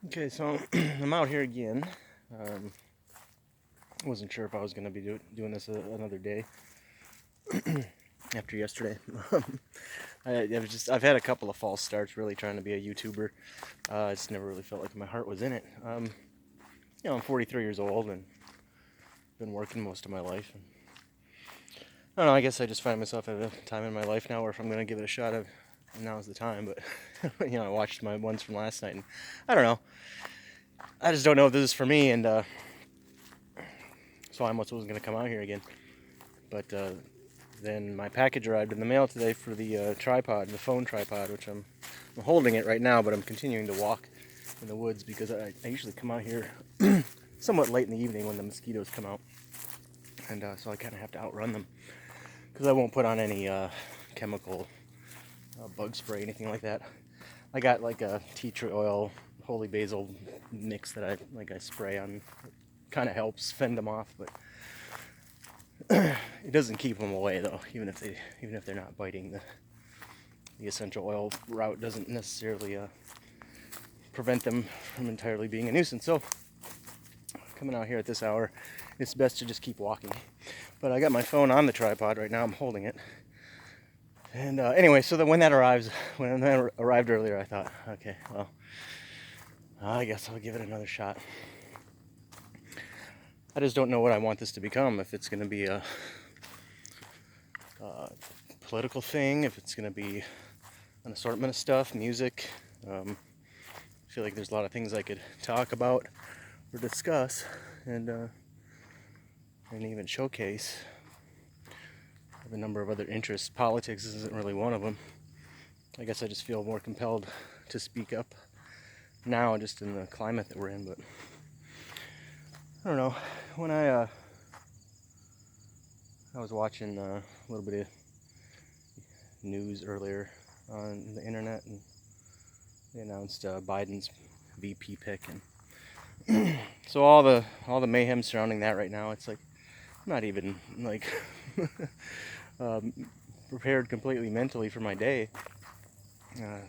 Okay, so I'm out here again. Um, wasn't sure if I was going to be doing this another day after yesterday. I've had a couple of false starts really trying to be a YouTuber. I just never really felt like my heart was in it. I'm 43 years old and been working most of my life. And I don't know. I guess I just find myself at a time in my life now where if I'm going to give it a shot, now's the time. But I watched my ones from last night, and I don't know. I just don't know if this is for me, and so I almost wasn't going to come out here again. But then my package arrived in the mail today for the tripod, the phone tripod, which I'm holding it right now, but I'm continuing to walk in the woods because I usually come out here somewhat late in the evening when the mosquitoes come out, and so I kind of have to outrun them because I won't put on any chemical bug spray, anything like that. I got like a tea tree oil, holy basil mix that I spray on. Kind of helps fend them off, but it doesn't keep them away though. Even if they're not biting, the essential oil route doesn't necessarily prevent them from entirely being a nuisance. So coming out here at this hour, it's best to just keep walking. But I got my phone on the tripod right now. I'm holding it. And anyway, so then when that arrived earlier, I thought, okay, well, I guess I'll give it another shot. I just don't know what I want this to become. If it's going to be a political thing, if it's going to be an assortment of stuff, music. I feel like there's a lot of things I could talk about or discuss, and even showcase. I have a number of other interests. Politics isn't really one of them. I guess I just feel more compelled to speak up now, just in the climate that we're in. But I don't know. When I was watching a little bit of news earlier on the internet, and they announced Biden's VP pick, and so all the mayhem surrounding that right now. It's like I'm not even like um, prepared completely mentally for my day. I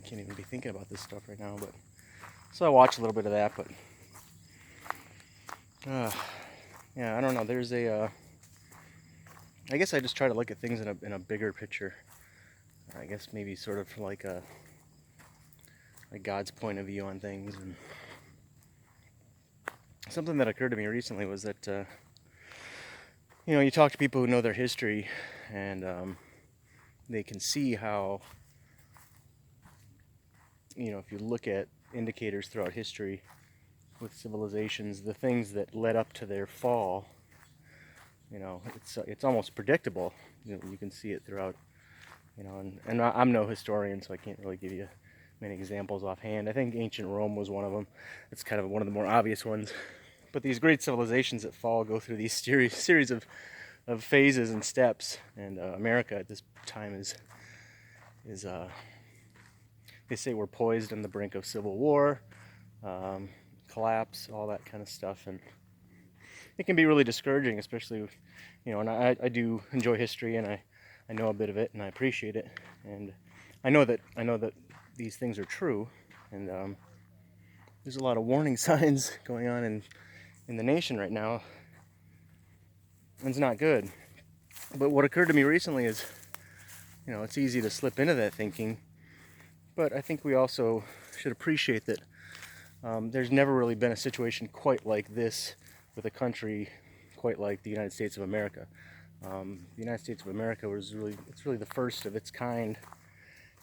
can't even be thinking about this stuff right now. But so I watch a little bit of that, but yeah, I don't know. There's I guess I just try to look at things in a bigger picture. I guess maybe sort of like God's point of view on things. And something that occurred to me recently was that you talk to people who know their history, and they can see how, if you look at indicators throughout history with civilizations, the things that led up to their fall, it's almost predictable. You can see it throughout, and I'm no historian, so I can't really give you many examples offhand. I think ancient Rome was one of them. It's kind of one of the more obvious ones. But these great civilizations that fall go through these series of phases and steps, and America at this time is they say we're poised on the brink of civil war, collapse, all that kind of stuff, and it can be really discouraging, especially, and I do enjoy history, and I know a bit of it, and I appreciate it, and I know that these things are true, and there's a lot of warning signs going on in the nation right now, and it's not good. But what occurred to me recently is, it's easy to slip into that thinking, but I think we also should appreciate that there's never really been a situation quite like this with a country quite like the United States of America. The United States of America it's really the first of its kind,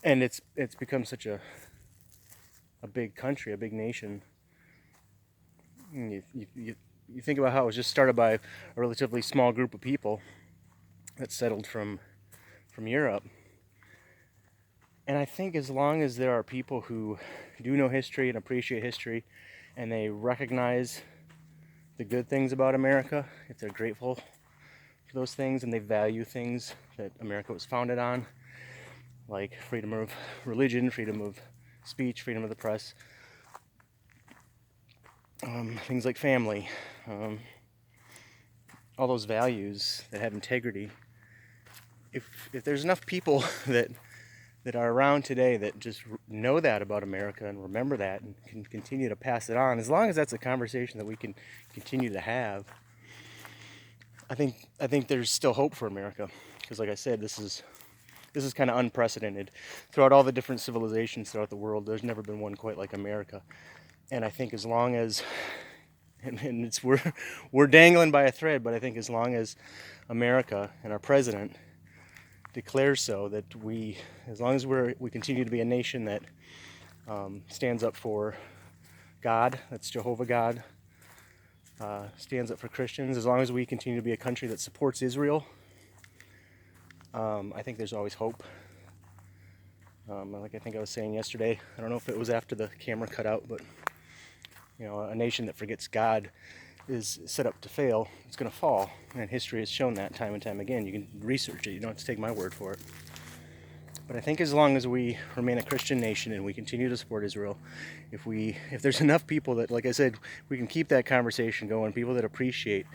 and it's become such a big country, a big nation. You think about how it was just started by a relatively small group of people that settled from Europe. And I think as long as there are people who do know history and appreciate history, and they recognize the good things about America, if they're grateful for those things and they value things that America was founded on, like freedom of religion, freedom of speech, freedom of the press, things like family, all those values that have integrity. If there's enough people that that are around today that just know that about America and remember that and can continue to pass it on. As long as that's a conversation that we can continue to have, I think there's still hope for America. Because, like I said, this is kind of unprecedented. Throughout all the different civilizations throughout the world, there's never been one quite like America. And I think as long as, and it's we're dangling by a thread, but I think as long as America and our president declares so, that as long as we continue to be a nation that stands up for God, that's Jehovah God, stands up for Christians, as long as we continue to be a country that supports Israel, I think there's always hope. Like I think I was saying yesterday, I don't know if it was after the camera cut out, but a nation that forgets God is set up to fail. It's going to fall, and history has shown that time and time again. You can research it. You don't have to take my word for it. But I think as long as we remain a Christian nation and we continue to support Israel, if there's enough people that, like I said, we can keep that conversation going, people that appreciate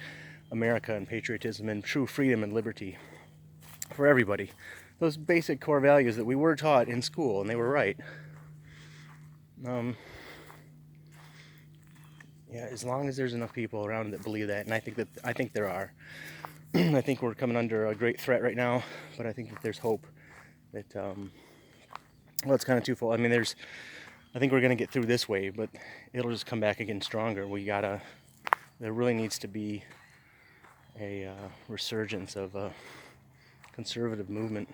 America and patriotism and true freedom and liberty for everybody, those basic core values that we were taught in school, and they were right. Yeah, as long as there's enough people around that believe that, and I think there are. I think we're coming under a great threat right now, but I think that there's hope. That well, it's kind of twofold. I mean, I think we're gonna get through this wave, but it'll just come back again stronger. There really needs to be a resurgence of a conservative movement,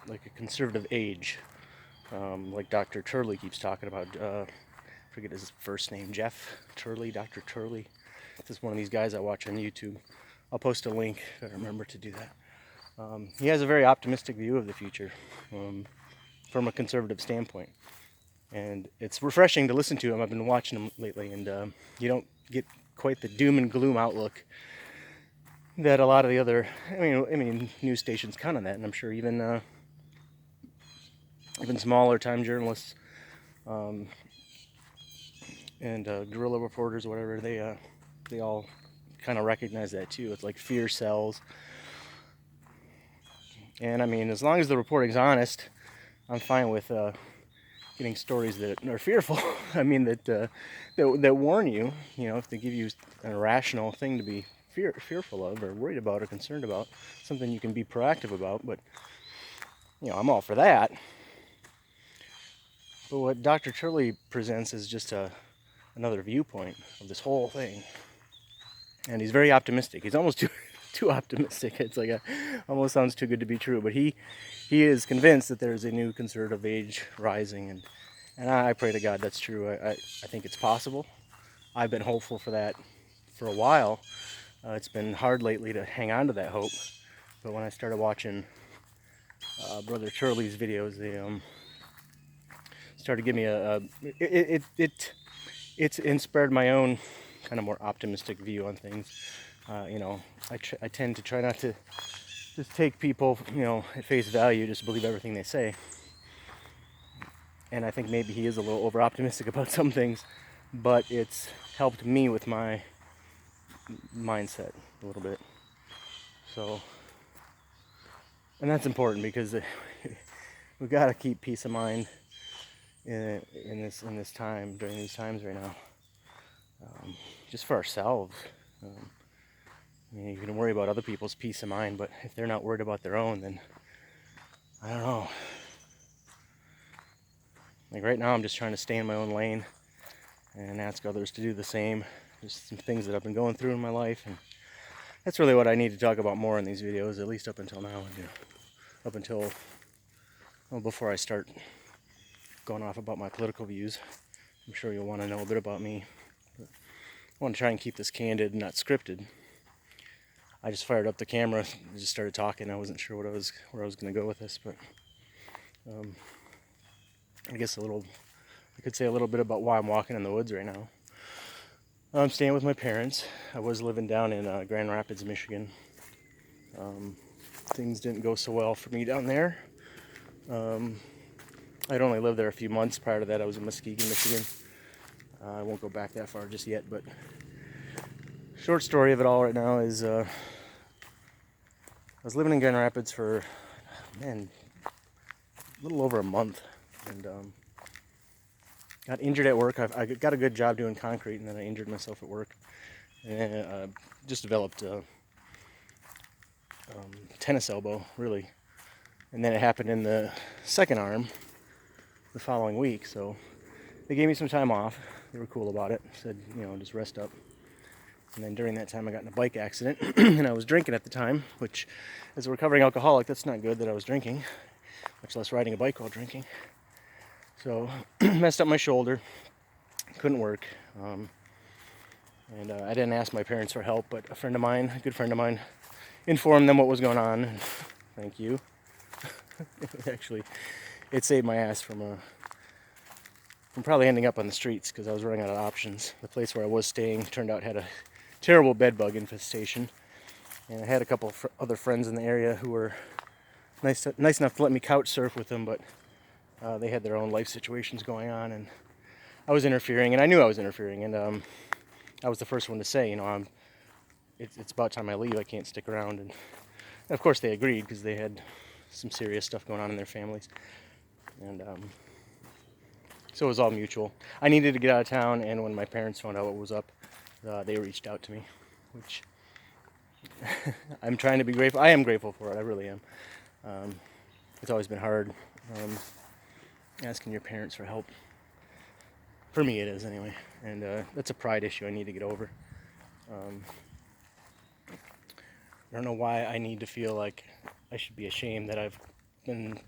like a conservative age, like Dr. Turley keeps talking about. Forget his first name, Jeff Turley, Dr. Turley. This is one of these guys I watch on YouTube. I'll post a link if I remember to do that. He has a very optimistic view of the future from a conservative standpoint. And it's refreshing to listen to him. I've been watching him lately, and you don't get quite the doom and gloom outlook that a lot of the other, I mean, news stations count on that, and I'm sure even smaller time journalists and guerrilla reporters or whatever, they all kind of recognize that too. It's like fear sells. And I mean, as long as the reporting's honest, I'm fine with getting stories that are fearful. I mean, that warn you. If they give you an irrational thing to be fearful of, or worried about, or concerned about, something you can be proactive about. But I'm all for that. But what Dr. Turley presents is just another viewpoint of this whole thing, and he's very optimistic. He's almost too optimistic. It's like almost sounds too good to be true. But he is convinced that there's a new conservative age rising, and I pray to God that's true. I think it's possible. I've been hopeful for that for a while. It's been hard lately to hang on to that hope. But when I started watching Brother Turley's videos, they started giving me it's inspired my own kind of more optimistic view on things. I tend to try not to just take people, at face value, just believe everything they say. And I think maybe he is a little over optimistic about some things, but it's helped me with my mindset a little bit. So, and that's important because we got to keep peace of mind in this time, during these times right now, just for ourselves. You can worry about other people's peace of mind, but if they're not worried about their own, then I don't know. Like right now, I'm just trying to stay in my own lane and ask others to do the same. Just some things that I've been going through in my life, and that's really what I need to talk about more in these videos, at least up until now, and up until before I start going off about my political views. I'm sure you'll want to know a bit about me. But I want to try and keep this candid and not scripted. I just fired up the camera and just started talking. I wasn't sure where I was going to go with this, but I guess I could say a little bit about why I'm walking in the woods right now. I'm staying with my parents. I was living down in Grand Rapids, Michigan. Things didn't go so well for me down there. I'd only lived there a few months. Prior to that, I was in Muskegon, Michigan. I won't go back that far just yet, but short story of it all right now is I was living in Grand Rapids for man, a little over a month, and got injured at work. I got a good job doing concrete, and then I injured myself at work, and just developed a tennis elbow, really. And then it happened in the second arm the following week, so they gave me some time off. They were cool about it. Said, just rest up. And then during that time, I got in a bike accident, and I was drinking at the time, which, as a recovering alcoholic, that's not good that I was drinking, much less riding a bike while drinking. So, messed up my shoulder, couldn't work, and I didn't ask my parents for help, but a good friend of mine, informed them what was going on, and thank you. Actually, it saved my ass from probably ending up on the streets, because I was running out of options. The place where I was staying turned out had a terrible bed bug infestation, and I had a couple of other friends in the area who were nice enough to let me couch surf with them, but they had their own life situations going on, and I was interfering, and I knew I was interfering, and I was the first one to say, it's about time I leave. I can't stick around, and of course they agreed, because they had some serious stuff going on in their families, and so it was all mutual. I needed to get out of town, and when my parents found out what was up, they reached out to me, which I'm trying to be grateful. I am grateful for it. I really am. It's always been hard asking your parents for help. For me, it is anyway, and that's a pride issue I need to get over. I don't know why I need to feel like I should be ashamed that I've been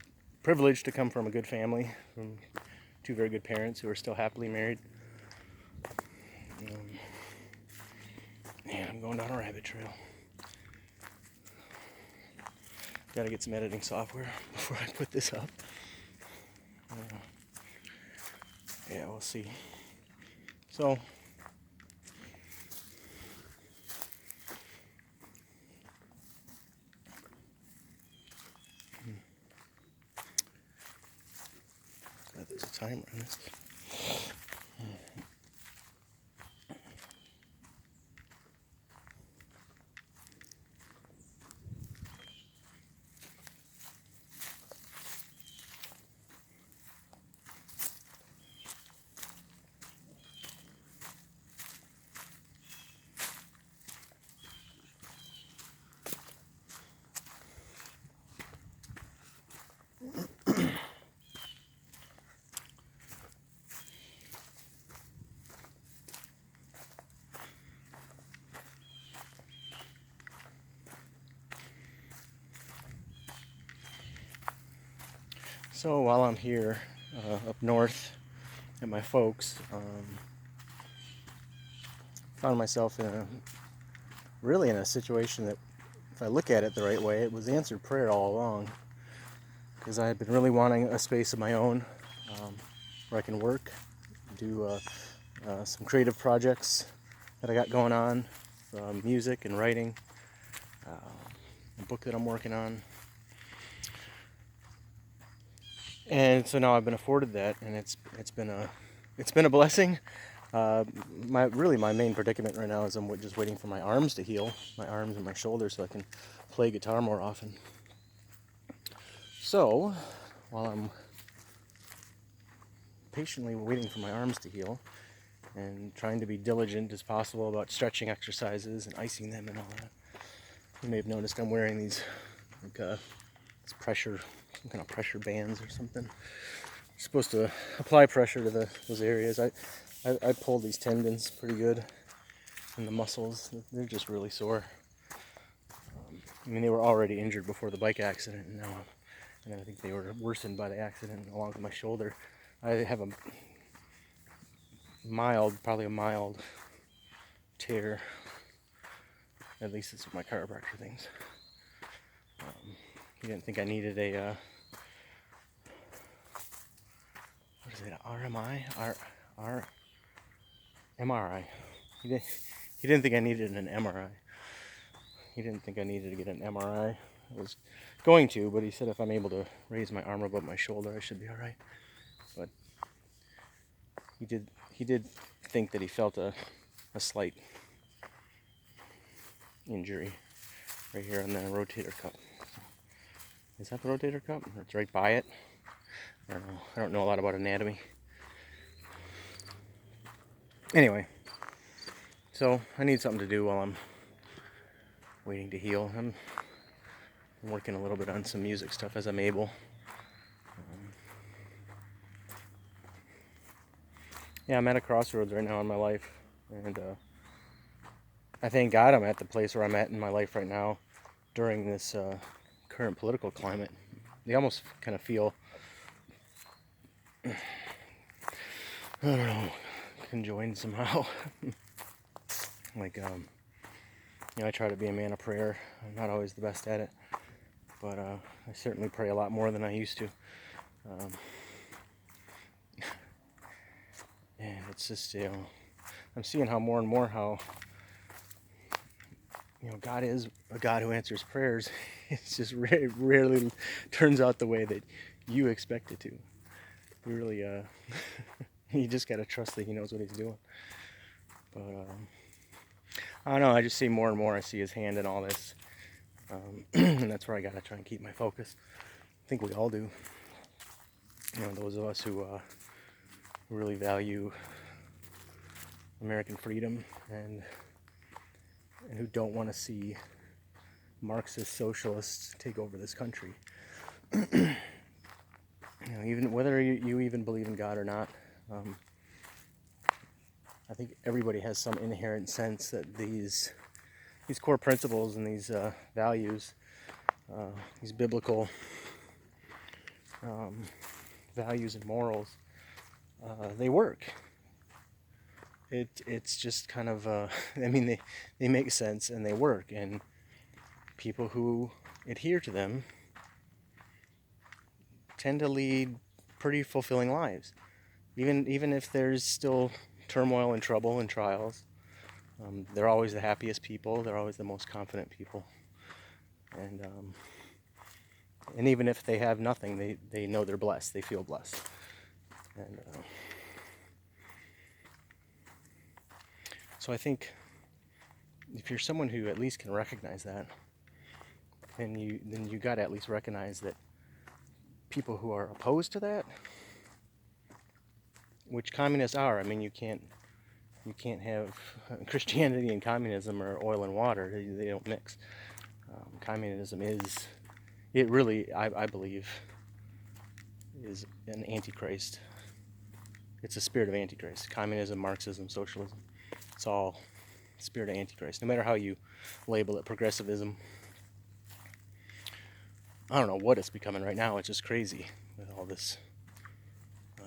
privileged to come from a good family, from two very good parents who are still happily married. Man, I'm going down a rabbit trail. Gotta get some editing software before I put this up. Yeah, we'll see. So, there's a timer on this. So while I'm here up north at my folks, found myself really in a situation that, if I look at it the right way, it was answered prayer all along. Because I had been really wanting a space of my own where I can work, do some creative projects that I got going on, music and writing, a book that I'm working on. And so now I've been afforded that, and it's been a blessing. My main predicament right now is I'm just waiting for my arms to heal, my arms and my shoulders, so I can play guitar more often. So while I'm patiently waiting for my arms to heal and trying to be diligent as possible about stretching exercises and icing them and all that, you may have noticed I'm wearing these some kind of pressure bands or something. You're supposed to apply pressure to those areas. I pulled these tendons pretty good, and the muscles, they're just really sore. They were already injured before the bike accident, and I think they were worsened by the accident along with my shoulder. I have probably a mild tear. At least it's what my chiropractor thinks. He didn't think I needed a what is it? MRI. He didn't think I needed an MRI. He didn't think I needed to get an MRI. I was going to, but he said if I'm able to raise my arm above my shoulder, I should be all right. But he did think that he felt a slight injury right here on the rotator cuff. Is that the rotator cuff? It's right by it. I don't know. I don't know a lot about anatomy. Anyway, so I need something to do while I'm waiting to heal. I'm working a little bit on some music stuff as I'm able. Yeah, I'm at a crossroads right now in my life, and I thank God I'm at the place where I'm at in my life right now during this current political climate. You almost kind of feel, I don't know, conjoined somehow. Like, I try to be a man of prayer. I'm not always the best at it, but I certainly pray a lot more than I used to. And it's just, I'm seeing how more and more how, God is a God who answers prayers. It's just rarely turns out the way that you expect it to. You really, you just gotta trust that He knows what He's doing. But I don't know. I just see more and more. I see His hand in all this, and that's where I gotta try and keep my focus. I think we all do. Those of us who really value American freedom and who don't want to see Marxist socialists take over this country. Even whether you even believe in God or not, I think everybody has some inherent sense that these core principles and these values, these biblical values and morals, they work. It's just kind of, they make sense and they work, and people who adhere to them tend to lead pretty fulfilling lives, even if there's still turmoil and trouble and trials. They're always the happiest people. They're always the most confident people, and even if they have nothing, they know they're blessed. They feel blessed, and so I think if you're someone who at least can recognize that, then you got to at least recognize that people who are opposed to that, which communists are. I mean, you can't have Christianity and communism or oil and water. They don't mix. Communism it really, I believe, is an antichrist. It's a spirit of antichrist. Communism, Marxism, socialism, it's all spirit of antichrist. No matter how you label it, progressivism, I don't know what it's becoming right now. It's just crazy with all this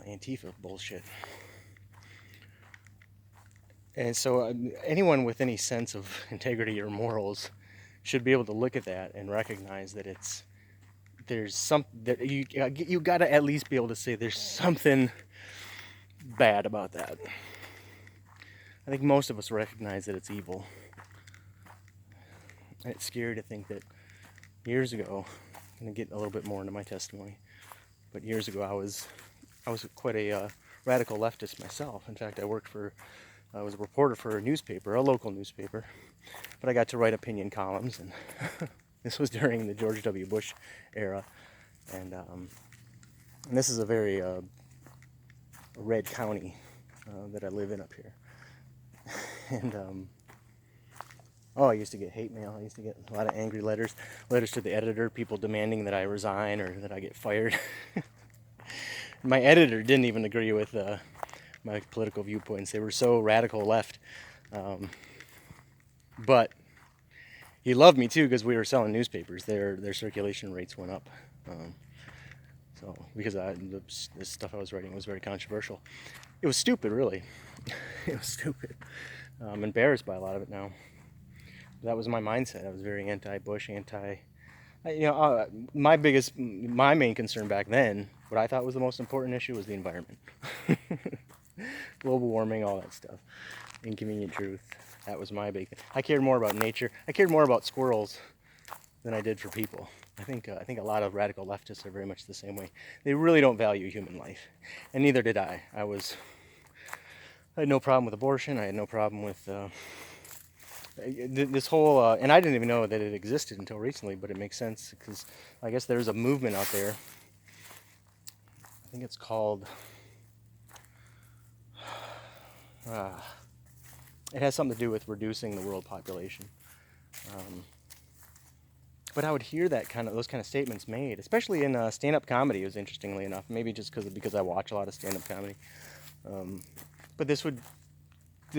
Antifa bullshit. And so anyone with any sense of integrity or morals should be able to look at that and recognize that there's some that you got to at least be able to say there's something bad about that. I think most of us recognize that it's evil. And it's scary to think that years ago, I'm going to get a little bit more into my testimony, but years ago I was quite a radical leftist myself. In fact, I was a reporter for a newspaper, a local newspaper, but I got to write opinion columns, and this was during the George W. Bush era, and this is a very red county that I live in up here, and I used to get hate mail. I used to get a lot of angry letters to the editor, people demanding that I resign or that I get fired. My editor didn't even agree with my political viewpoints. They were so radical left. But he loved me too because we were selling newspapers. Their circulation rates went up. So because the stuff I was writing was very controversial. It was stupid, really. It was stupid. I'm embarrassed by a lot of it now. That was my mindset. I was very anti-Bush, my main concern back then, what I thought was the most important issue was the environment. Global warming, all that stuff. Inconvenient truth. That was my big thing. I cared more about nature. I cared more about squirrels than I did for people. I think a lot of radical leftists are very much the same way. They really don't value human life, and neither did I. I had no problem with abortion. I had no problem with this whole, and I didn't even know that it existed until recently, but it makes sense because I guess there's a movement out there. I think it's called, it has something to do with reducing the world population. But I would hear those kind of statements made, especially in stand-up comedy. It was, interestingly enough, maybe just because I watch a lot of stand-up comedy. But this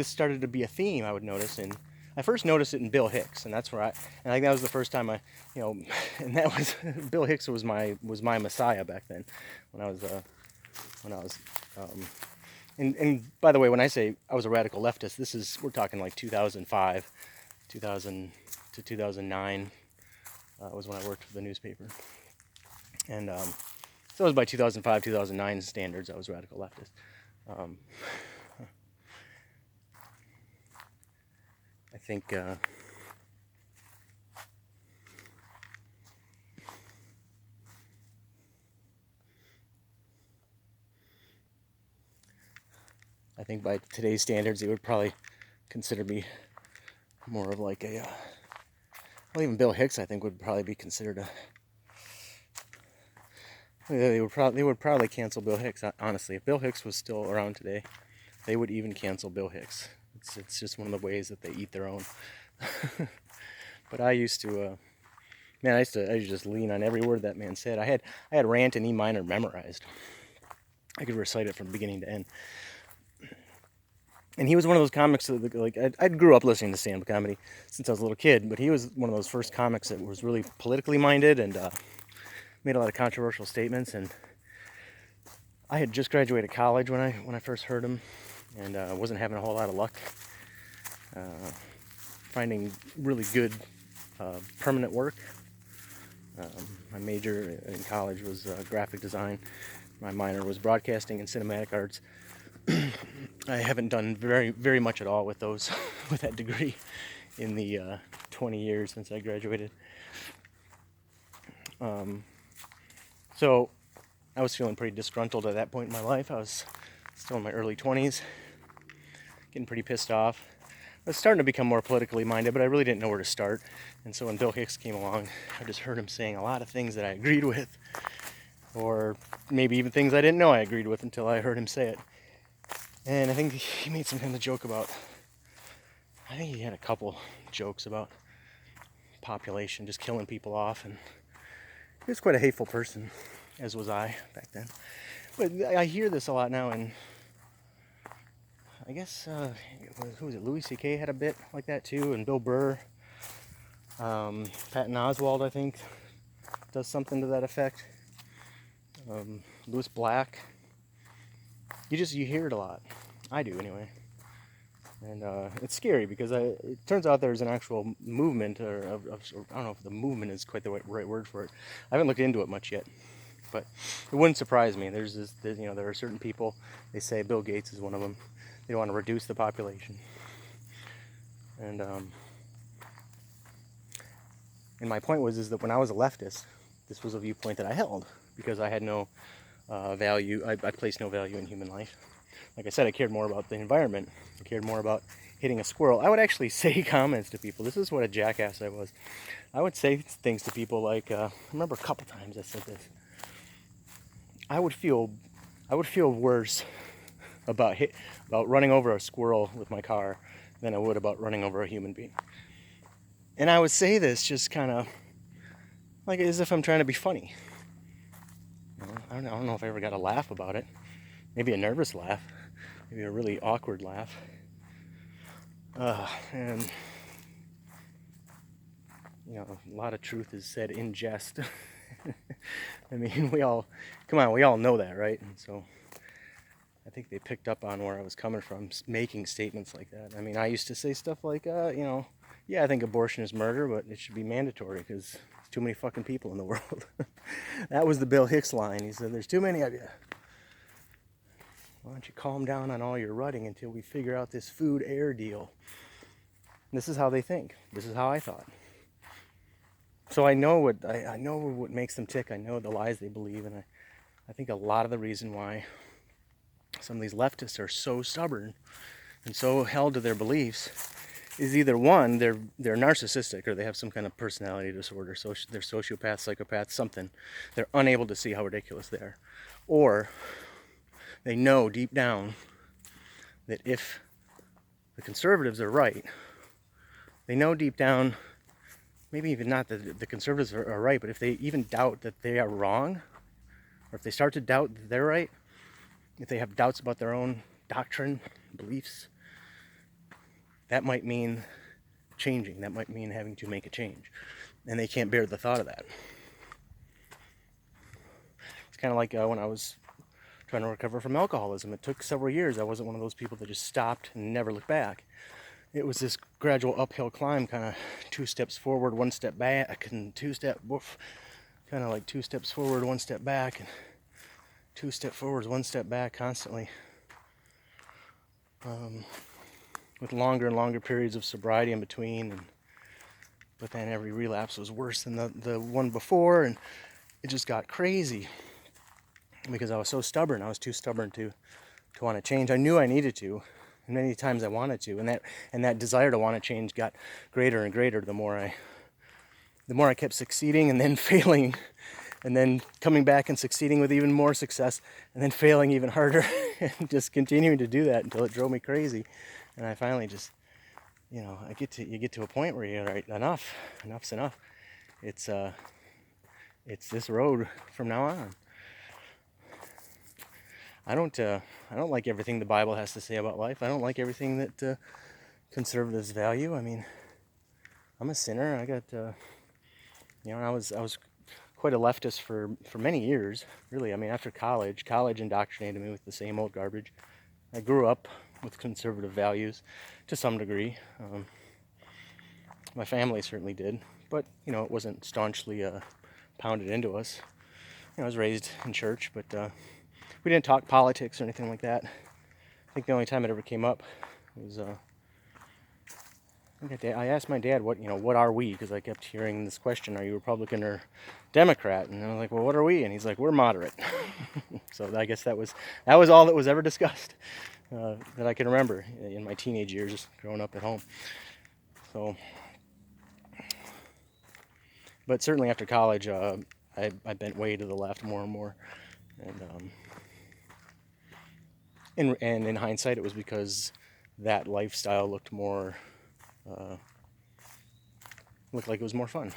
started to be a theme I would notice in. I first noticed it in Bill Hicks, and that's where and I think that was the first time and that was Bill Hicks was my messiah back then, when I was. And by the way, when I say I was a radical leftist, we're talking like 2005, 2000 to 2009. Was when I worked for the newspaper, and so it was by 2005, 2009 standards, I was radical leftist. I think by today's standards, they would probably consider me more of like a. Well, even Bill Hicks, I think, would probably be considered a. They would probably cancel Bill Hicks. Honestly, if Bill Hicks was still around today, they would even cancel Bill Hicks. It's just one of the ways that they eat their own. But I used to, I used to just lean on every word that man said. I had Rant in E minor memorized. I could recite it from beginning to end. And he was one of those comics that, like, I grew up listening to stand-up comedy since I was a little kid, but he was one of those first comics that was really politically minded and made a lot of controversial statements. And I had just graduated college when I first heard him, and wasn't having a whole lot of luck finding really good permanent work. My major in college was graphic design. My minor was broadcasting and cinematic arts. I haven't done very much at all with those, with that degree, in the 20 years since I graduated. So I was feeling pretty disgruntled at that point in my life. I was still in my early 20s, getting pretty pissed off. I was starting to become more politically minded, but I really didn't know where to start. And so when Bill Hicks came along, I just heard him saying a lot of things that I agreed with, or maybe even things I didn't know I agreed with until I heard him say it. And I think he made some kind of joke about, I think he had a couple jokes about population just killing people off, and he was quite a hateful person, as was I back then. But I hear this a lot now, and I guess, who was it, Louis C.K. had a bit like that too, and Bill Burr, Patton Oswalt, I think, does something to that effect. Louis Black. You hear it a lot. I do, anyway. And it's scary because it turns out there's an actual movement, or I don't know if the movement is quite the right word for it. I haven't looked into it much yet, but it wouldn't surprise me. There are certain people, they say Bill Gates is one of them. They want to reduce the population. And my point is that when I was a leftist, this was a viewpoint that I held because I had no value. I placed no value in human life. Like I said, I cared more about the environment. I cared more about hitting a squirrel. I would actually say comments to people. This is what a jackass I was. I would say things to people like, I remember a couple times I said this. I would feel worse about running over a squirrel with my car than I would about running over a human being. And I would say this just kind of like as if I'm trying to be funny. I don't know if I ever got a laugh about it. Maybe a nervous laugh. Maybe a really awkward laugh. And a lot of truth is said in jest. I mean, we all know that, right? And so I think they picked up on where I was coming from, making statements like that. I mean, I used to say stuff like, yeah, I think abortion is murder, but it should be mandatory because there's too many fucking people in the world. That was the Bill Hicks line. He said, there's too many of you. Why don't you calm down on all your rutting until we figure out this food air deal? And this is how they think. This is how I thought. So I know what makes them tick. I know the lies they believe, and I think a lot of the reason why some of these leftists are so stubborn and so held to their beliefs is either one, they're narcissistic, or they have some kind of personality disorder. So they're sociopaths, psychopaths, something. They're unable to see how ridiculous they are, or they know deep down that if the conservatives are right, they know deep down, maybe even not that the conservatives are right, but if they even doubt that they are wrong, or if they start to doubt that they're right, if they have doubts about their own doctrine, beliefs, that might mean changing. That might mean having to make a change. And they can't bear the thought of that. It's kind of like when I was trying to recover from alcoholism. It took several years. I wasn't one of those people that just stopped and never looked back. It was this gradual uphill climb, kind of 2 steps forward, 1 step back, and kind of like 2 steps forward, 1 step back, and 2 steps forward, 1 step back, constantly. With longer and longer periods of sobriety in between, but then every relapse was worse than the one before, and it just got crazy because I was so stubborn. I was too stubborn to want to change. I knew I needed to, and many times I wanted to, and that desire to want to change got greater and greater the more I kept succeeding and then failing, and then coming back and succeeding with even more success, and then failing even harder, and just continuing to do that until it drove me crazy. And I finally just, you get to a point where you're like, enough's enough. It's this road from now on. I don't like everything the Bible has to say about life. I don't like everything that conservatives value. I mean, I'm a sinner. I got, I was quite a leftist for many years, really. I mean, after college indoctrinated me with the same old garbage. I grew up with conservative values to some degree. My family certainly did, but it wasn't staunchly pounded into us. I was raised in church, but we didn't talk politics or anything like that. I think the only time it ever came up was I asked my dad, what are we? Because I kept hearing this question: are you Republican or Democrat? And I was like, well, what are we? And he's like, we're moderate. So I guess that was all that was ever discussed that I can remember in my teenage years growing up at home. So, but certainly after college, I bent way to the left more and more, and in hindsight, it was because that lifestyle looked like it was more fun.